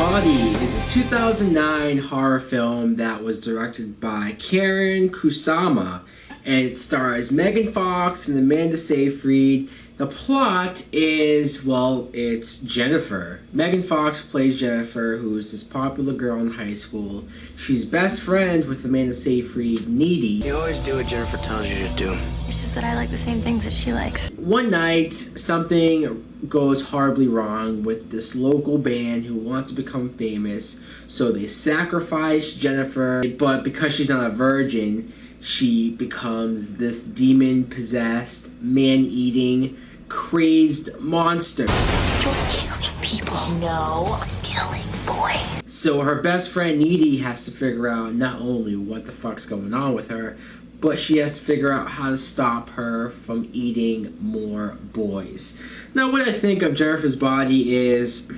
Body is a 2009 horror film that was directed by Karen Kusama, and it stars Megan Fox and Amanda Seyfried. The plot is, well, it's Jennifer. Megan Fox plays Jennifer, who's this popular girl in high school. She's best friends with Amanda Seyfried, Needy. You always do what Jennifer tells you to do. It's just that I like the same things that she likes. One night, something goes horribly wrong with this local band who wants to become famous, so they sacrifice Jennifer, but because she's not a virgin, she becomes this demon-possessed, man-eating, crazed monster. You're killing people. No, I'm killing boys. So her best friend Needy has to figure out not only what the fuck's going on with her, but she has to figure out how to stop her from eating more boys. Now, what I think of Jennifer's Body is,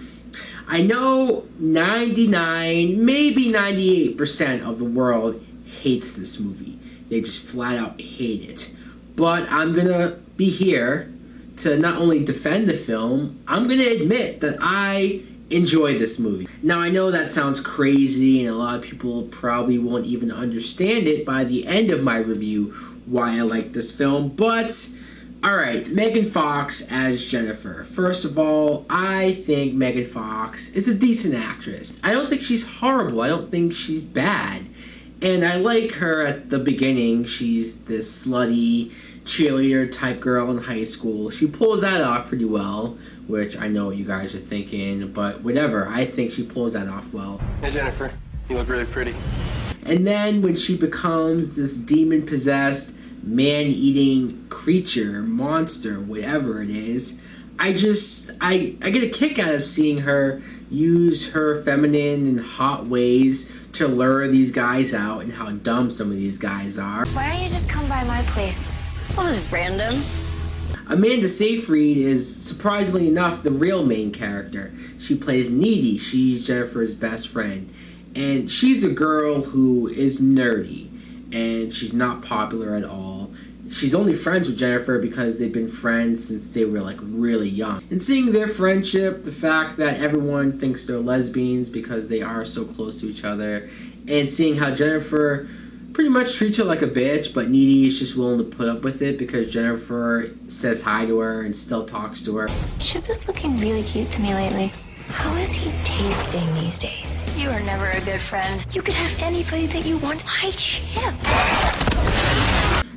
I know 99, maybe 98% of the world hates this movie. They just flat out hate it. But I'm gonna be here to not only defend the film, I'm gonna admit that I enjoy this movie. Now, I know that sounds crazy, and a lot of people probably won't even understand it by the end of my review why I like this film, but alright, Megan Fox as Jennifer. First of all, I think Megan Fox is a decent actress. I don't think she's horrible. I don't think she's bad. And I like her at the beginning. She's this slutty cheerleader type girl in high school. She pulls that off pretty well, which I know what you guys are thinking, but whatever. I think she pulls that off well. Hey, Jennifer, you look really pretty. And then when she becomes this demon-possessed, man-eating creature, monster, whatever it is, I get a kick out of seeing her use her feminine and hot ways to lure these guys out, and how dumb some of these guys are. Why don't you just come by my place? Well, it's random. Amanda Seyfried is, surprisingly enough, the real main character. She plays Needy. She's Jennifer's best friend. And she's a girl who is nerdy, and she's not popular at all. She's only friends with Jennifer because they've been friends since they were, like, really young. And seeing their friendship, the fact that everyone thinks they're lesbians because they are so close to each other, and seeing how Jennifer pretty much treats her like a bitch, but Needy is just willing to put up with it because Jennifer says hi to her and still talks to her. Chip is looking really cute to me lately. How is he tasting these days? You are never a good friend. You could have anybody that you want. Why Chip?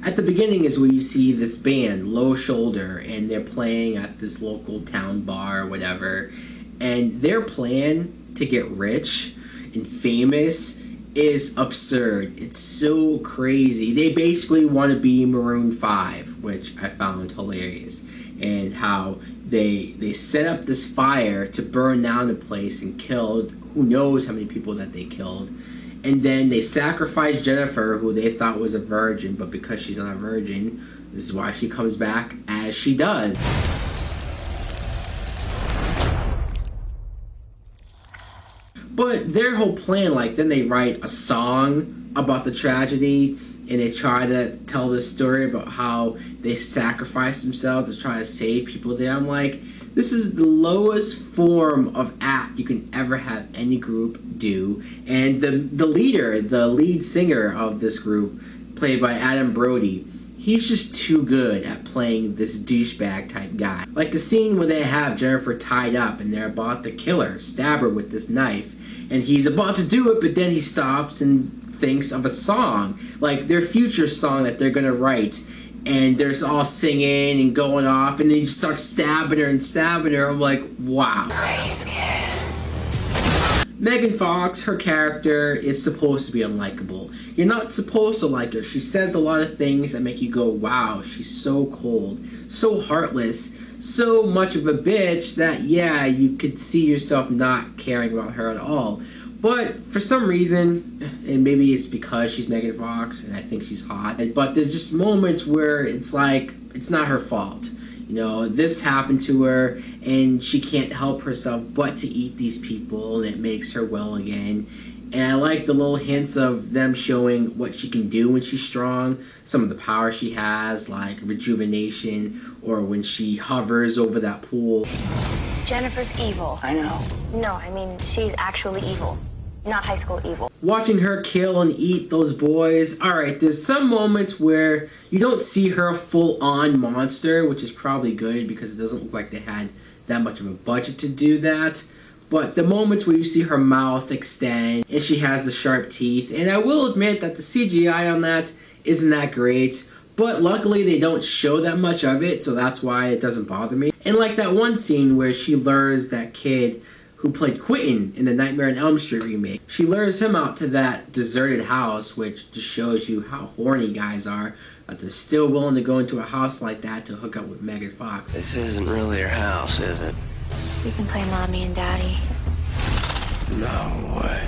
At the beginning is where you see this band, Low Shoulder, and they're playing at this local town bar or whatever, and their plan to get rich and famous is absurd. It's so crazy. They basically want to be Maroon 5, which I found hilarious, and how they set up this fire to burn down the place and killed who knows how many people that they killed. And then they sacrificed Jennifer, who they thought was a virgin, but because she's not a virgin, this is why she comes back as she does. But their whole plan, like, then they write a song about the tragedy, and they try to tell this story about how they sacrificed themselves to try to save people there. I'm like, this is the lowest form of act you can ever have any group do. And the lead singer of this group, played by Adam Brody, he's just too good at playing this douchebag type guy. Like the scene where they have Jennifer tied up and they're about to kill her, stab her with this knife, and he's about to do it, but then he stops and thinks of a song, like their future song that they're gonna write, and they're all singing and going off, and then he starts stabbing her and stabbing her. I'm like, wow. Megan Fox, her character is supposed to be unlikable. You're not supposed to like her. She says a lot of things that make you go, wow, she's so cold, so heartless, so much of a bitch that, yeah, you could see yourself not caring about her at all. But for some reason, and maybe it's because she's Megan Fox and I think she's hot, but there's just moments where it's like, it's not her fault. You know, this happened to her and she can't help herself but to eat these people, and it makes her well again. And I like the little hints of them showing what she can do when she's strong, some of the power she has, like rejuvenation, or when she hovers over that pool. Jennifer's evil. I know. No, I mean, she's actually evil. Not high school evil. Watching her kill and eat those boys, alright, there's some moments where you don't see her full-on monster, which is probably good because it doesn't look like they had that much of a budget to do that. But the moments where you see her mouth extend and she has the sharp teeth, and I will admit that the CGI on that isn't that great, but luckily they don't show that much of it, so that's why it doesn't bother me. And like that one scene where she lures that kid who played Quentin in the Nightmare on Elm Street remake. She lures him out to that deserted house, which just shows you how horny guys are, that they're still willing to go into a house like that to hook up with Megan Fox. This isn't really your house, is it? We can play mommy and daddy. No way.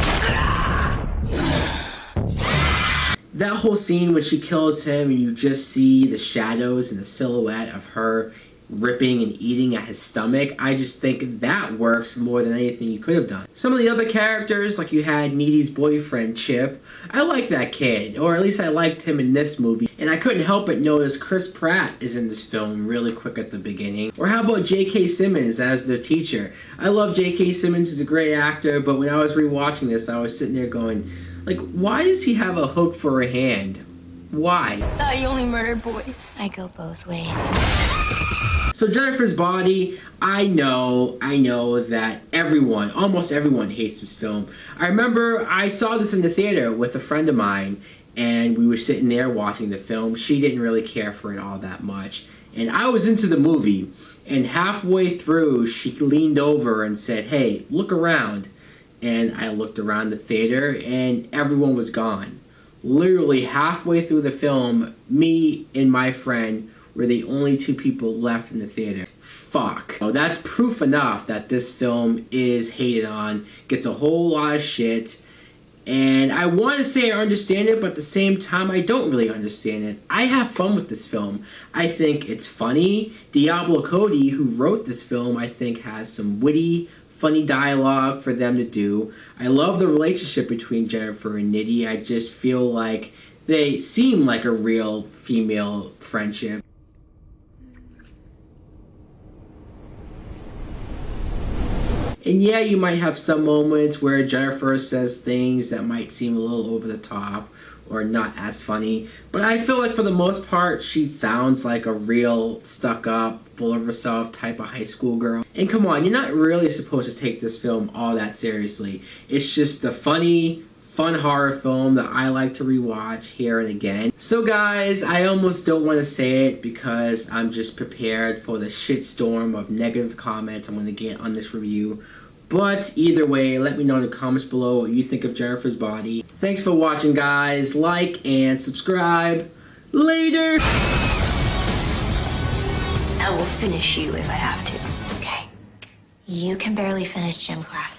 That whole scene when she kills him and you just see the shadows and the silhouette of her ripping and eating at his stomach, I just think that works more than anything you could have done. Some of the other characters, like you had Needy's boyfriend, Chip, I like that kid, or at least I liked him in this movie, and I couldn't help but notice Chris Pratt is in this film really quick at the beginning. Or how about J.K. Simmons as their teacher? I love J.K. Simmons, he's a great actor, but when I was rewatching this, I was sitting there going, like, why does he have a hook for a hand? Why? Thought you only murdered boys. I go both ways. So Jennifer's Body, I know that almost everyone hates this film. I remember I saw this in the theater with a friend of mine, and we were sitting there watching the film. She didn't really care for it all that much. And I was into the movie, and halfway through, she leaned over and said, "Hey, look around." And I looked around the theater, and everyone was gone. Literally halfway through the film, me and my friend were the only two people left in the theater. Fuck. So that's proof enough that this film is hated on, gets a whole lot of shit, and I want to say I understand it, but at the same time I don't really understand it. I have fun with this film. I think it's funny. Diablo Cody, who wrote this film, I think has some witty, funny dialogue for them to do. I love the relationship between Jennifer and Nitty. I just feel like they seem like a real female friendship. And yeah, you might have some moments where Jennifer says things that might seem a little over the top or not as funny, but I feel like for the most part she sounds like a real stuck-up, full of herself type of high school girl. And come on, you're not really supposed to take this film all that seriously. It's just a funny, fun horror film that I like to rewatch here and again. So guys, I almost don't want to say it because I'm just prepared for the shitstorm of negative comments I'm going to get on this review. But either way, let me know in the comments below what you think of Jennifer's Body. Thanks for watching, guys. Like and subscribe. Later! I will finish you if I have to. Okay. You can barely finish gym class.